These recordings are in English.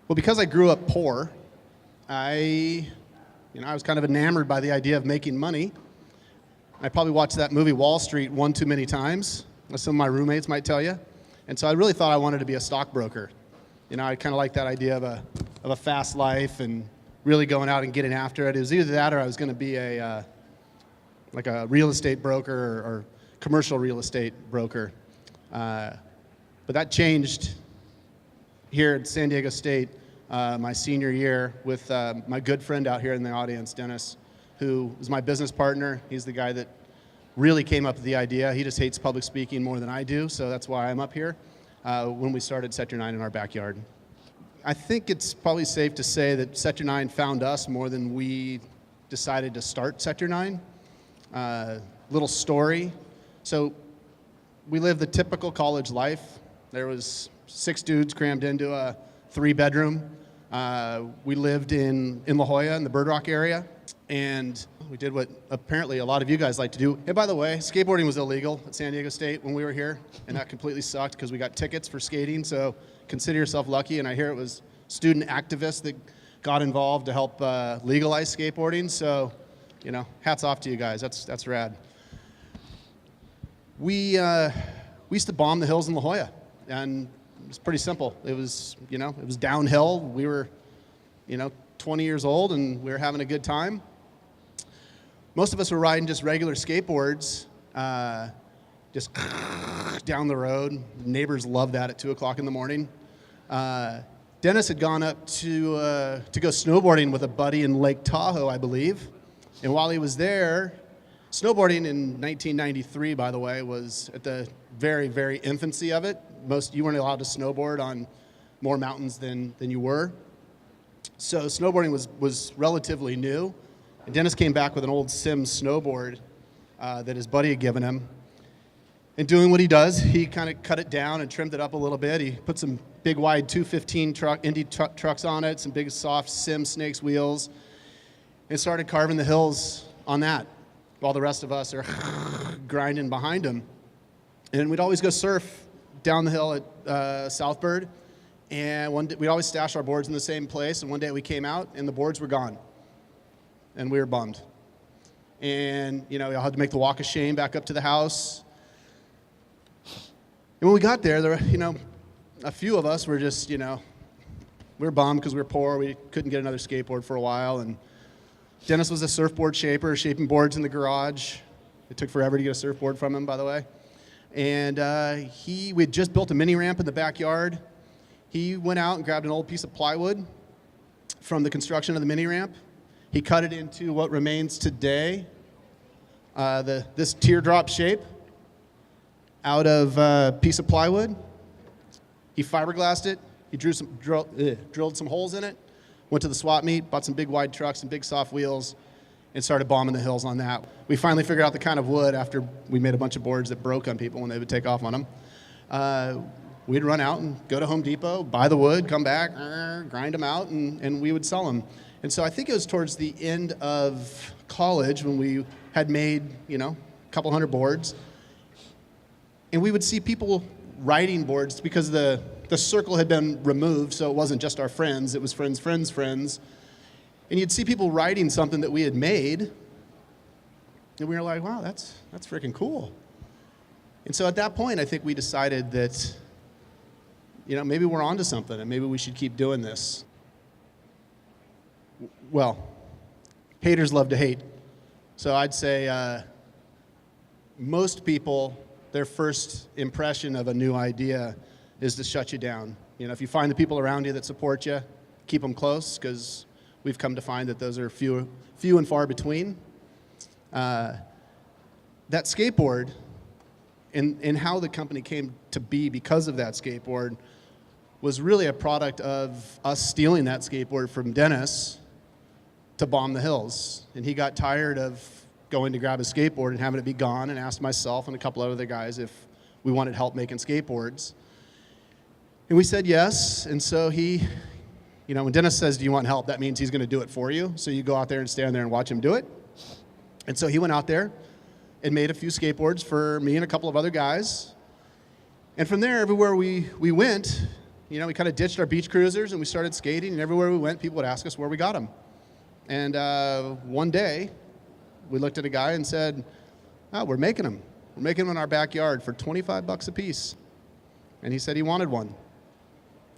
Well, because I grew up poor, I was kind of enamored by the idea of making money. I probably watched that movie Wall Street one too many times, as some of my roommates might tell you. And so I really thought I wanted to be a stockbroker. I kind of like that idea of a fast life and really going out and getting after it. It was either that or I was going to be a real estate broker or commercial real estate broker. But that changed here at San Diego State my senior year with my good friend out here in the audience, Dennis, who was my business partner. He's the guy that really came up with the idea. He just hates public speaking more than I do, so that's why I'm up here when we started Set Your 9 in our backyard. I think it's probably safe to say that Set Your 9 found us more than we decided to start Set Your 9. Little story. So we lived the typical college life. There was 6 dudes crammed into a 3-bedroom. We lived in La Jolla in the Bird Rock area, and we did what apparently a lot of you guys like to do. And by the way, skateboarding was illegal at San Diego State when we were here, and that completely sucked because we got tickets for skating, so consider yourself lucky. And I hear it was student activists that got involved to help legalize skateboarding, so hats off to you guys. That's rad. We used to bomb the hills in La Jolla, and it was pretty simple. It was downhill. We were 20 years old, and we were having a good time. Most of us were riding just regular skateboards, just down the road. Neighbors loved that at 2 o'clock in the morning. Dennis had gone up to go snowboarding with a buddy in Lake Tahoe, I believe. And while he was there, snowboarding in 1993, by the way, was at the very, very infancy of it. You weren't allowed to snowboard on more mountains than you were. So snowboarding was relatively new. And Dennis came back with an old Sims snowboard that his buddy had given him. And doing what he does, he kind of cut it down and trimmed it up a little bit. He put some big, wide 215 Indy trucks on it, some big, soft Sims Snakes wheels, and started carving the hills on that while the rest of us are grinding behind him. And we'd always go surf down the hill at Southbird. And one day, we'd always stash our boards in the same place. And one day we came out, and the boards were gone. And we were bummed. And, we all had to make the walk of shame back up to the house. And when we got there were, a few of us were just, we were bummed because we were poor. We couldn't get another skateboard for a while. And Dennis was a surfboard shaper, shaping boards in the garage. It took forever to get a surfboard from him, by the way. And we had just built a mini ramp in the backyard. He went out and grabbed an old piece of plywood from the construction of the mini ramp. He cut it into what remains today, this teardrop shape out of a piece of plywood. He fiberglassed it. He drilled some holes in it, went to the swap meet, bought some big wide trucks and big soft wheels, and started bombing the hills on that. We finally figured out the kind of wood after we made a bunch of boards that broke on people when they would take off on them. We'd run out and go to Home Depot, buy the wood, come back, grind them out, and we would sell them. And so I think it was towards the end of college when we had made, a couple hundred boards. And we would see people riding boards because the circle had been removed, so it wasn't just our friends, it was friends, friends, friends. And you'd see people riding something that we had made, and we were like, wow, that's freaking cool. And so at that point, I think we decided that, maybe we're onto something, and maybe we should keep doing this. Well, haters love to hate. So I'd say most people, their first impression of a new idea is to shut you down. If you find the people around you that support you, keep them close, because we've come to find that those are few and far between. That skateboard and how the company came to be because of that skateboard was really a product of us stealing that skateboard from Dennis to bomb the hills. And he got tired of going to grab a skateboard and having it be gone, and asked myself and a couple of other guys if we wanted help making skateboards. And we said yes, and so he, when Dennis says, do you want help, that means he's going to do it for you. So you go out there and stand there and watch him do it. And so he went out there and made a few skateboards for me and a couple of other guys. And from there, everywhere we went, we kind of ditched our beach cruisers and we started skating, and everywhere we went, people would ask us where we got them. And one day, we looked at a guy and said, "Oh, we're making them. We're making them in our backyard for $25 a piece." And he said he wanted one.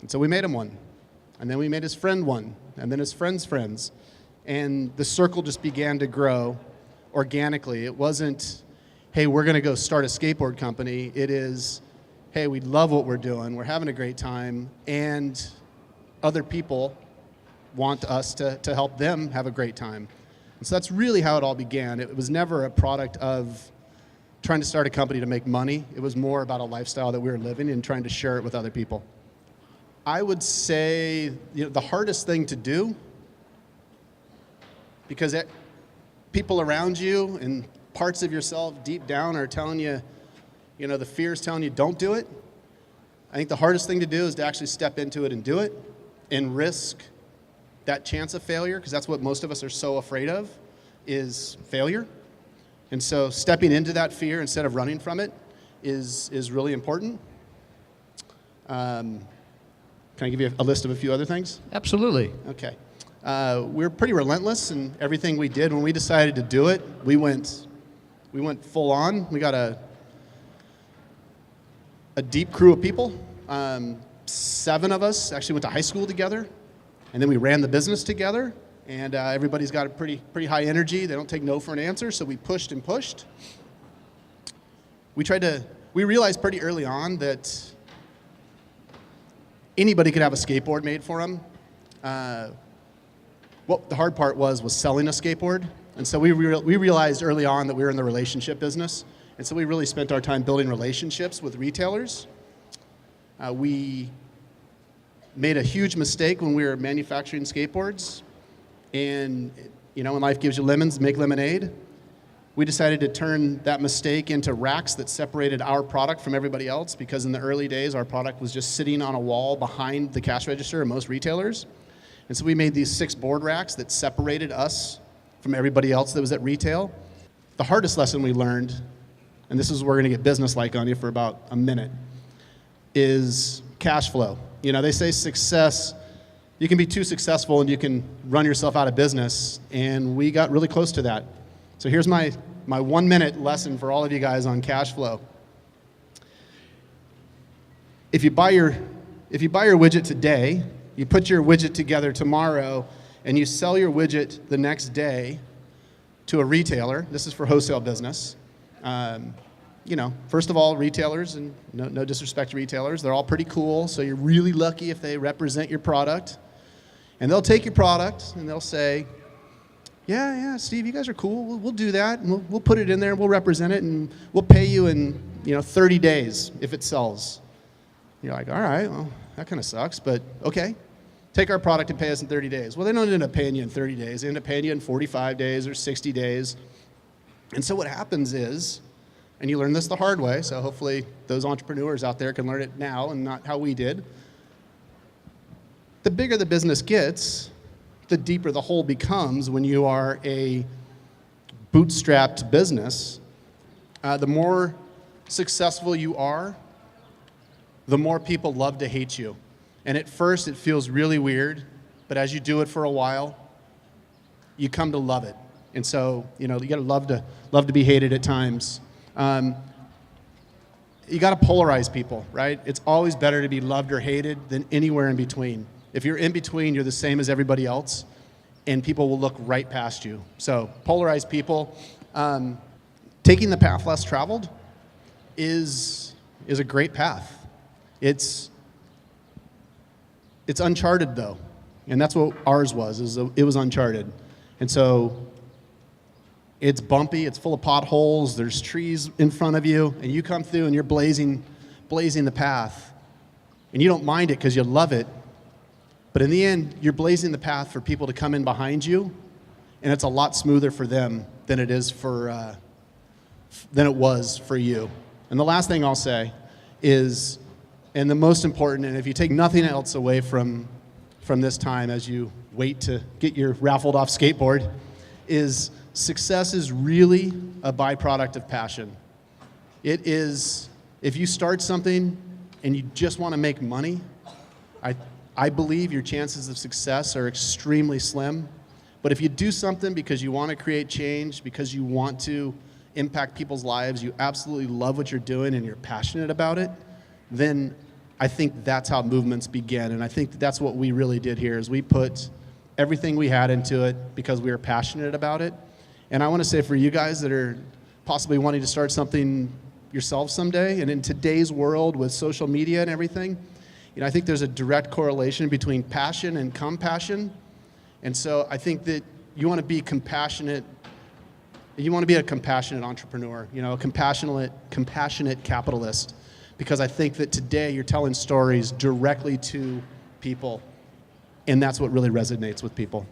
And so we made him one. And then we made his friend one, and then his friend's friends. And the circle just began to grow organically. It wasn't, hey, we're going to go start a skateboard company. It is, hey, we love what we're doing. We're having a great time. And other people want us to help them have a great time. And so that's really how it all began. It was never a product of trying to start a company to make money. It was more about a lifestyle that we were living and trying to share it with other people. I would say the hardest thing to do, because people around you and parts of yourself deep down are telling you, the fear is telling you don't do it. I think the hardest thing to do is to actually step into it and do it and risk that chance of failure, because that's what most of us are so afraid of, is failure. And so stepping into that fear instead of running from it is really important. Can I give you a list of a few other things? Absolutely. Okay. We're pretty relentless in everything we did. When we decided to do it, we went full on. We got a deep crew of people. 7 of us actually went to high school together, and then we ran the business together. And everybody's got a pretty high energy. They don't take no for an answer, so we pushed and pushed. We realized pretty early on that anybody could have a skateboard made for them. What the hard part was selling a skateboard. And so we realized early on that we were in the relationship business. And so we really spent our time building relationships with retailers. We made a huge mistake when we were manufacturing skateboards. And, when life gives you lemons, make lemonade. We decided to turn that mistake into racks that separated our product from everybody else, because in the early days, our product was just sitting on a wall behind the cash register of most retailers. And so we made these 6 board racks that separated us from everybody else that was at retail. The hardest lesson we learned, and this is where we're going to get business-like on you for about a minute, is cash flow. They say success, you can be too successful and you can run yourself out of business, and we got really close to that. So here's my 1-minute lesson for all of you guys on cash flow. If you buy your widget today, you put your widget together tomorrow, and you sell your widget the next day to a retailer. This is for wholesale business. First of all, retailers, and no disrespect to retailers, they're all pretty cool, so you're really lucky if they represent your product. And they'll take your product and they'll say, yeah, Steve, you guys are cool. We'll do that, and we'll put it in there, and we'll represent it, and we'll pay you in 30 days if it sells. You're like, all right, well, that kind of sucks, but okay. Take our product and pay us in 30 days. Well, they don't end up paying you in 30 days. They end up paying you in 45 days or 60 days. And so what happens is, and you learn this the hard way, so hopefully those entrepreneurs out there can learn it now and not how we did. The bigger the business gets, the deeper the hole becomes when you are a bootstrapped business. The more successful you are, the more people love to hate you. And at first it feels really weird, but as you do it for a while, you come to love it. And so, you gotta love to be hated at times. You gotta polarize people, right? It's always better to be loved or hated than anywhere in between. If you're in between, you're the same as everybody else, and people will look right past you. So polarize people. Taking the path less traveled is a great path. It's uncharted though, and that's what ours was. It was uncharted, and so it's bumpy. It's full of potholes. There's trees in front of you, and you come through and you're blazing the path, and you don't mind it because you love it. But in the end, you're blazing the path for people to come in behind you, and it's a lot smoother for them than it was for you. And the last thing I'll say is, and the most important, and if you take nothing else away from this time as you wait to get your raffled off skateboard, is success is really a byproduct of passion. It is, if you start something and you just want to make money, I believe your chances of success are extremely slim. But if you do something because you want to create change, because you want to impact people's lives, you absolutely love what you're doing and you're passionate about it, then I think that's how movements begin. And I think that's what we really did here, is we put everything we had into it because we were passionate about it. And I want to say, for you guys that are possibly wanting to start something yourself someday, and in today's world with social media and everything, I think there's a direct correlation between passion and compassion. And so I think that you want to be compassionate. You want to be a compassionate entrepreneur, a compassionate capitalist, because I think that today you're telling stories directly to people, and that's what really resonates with people.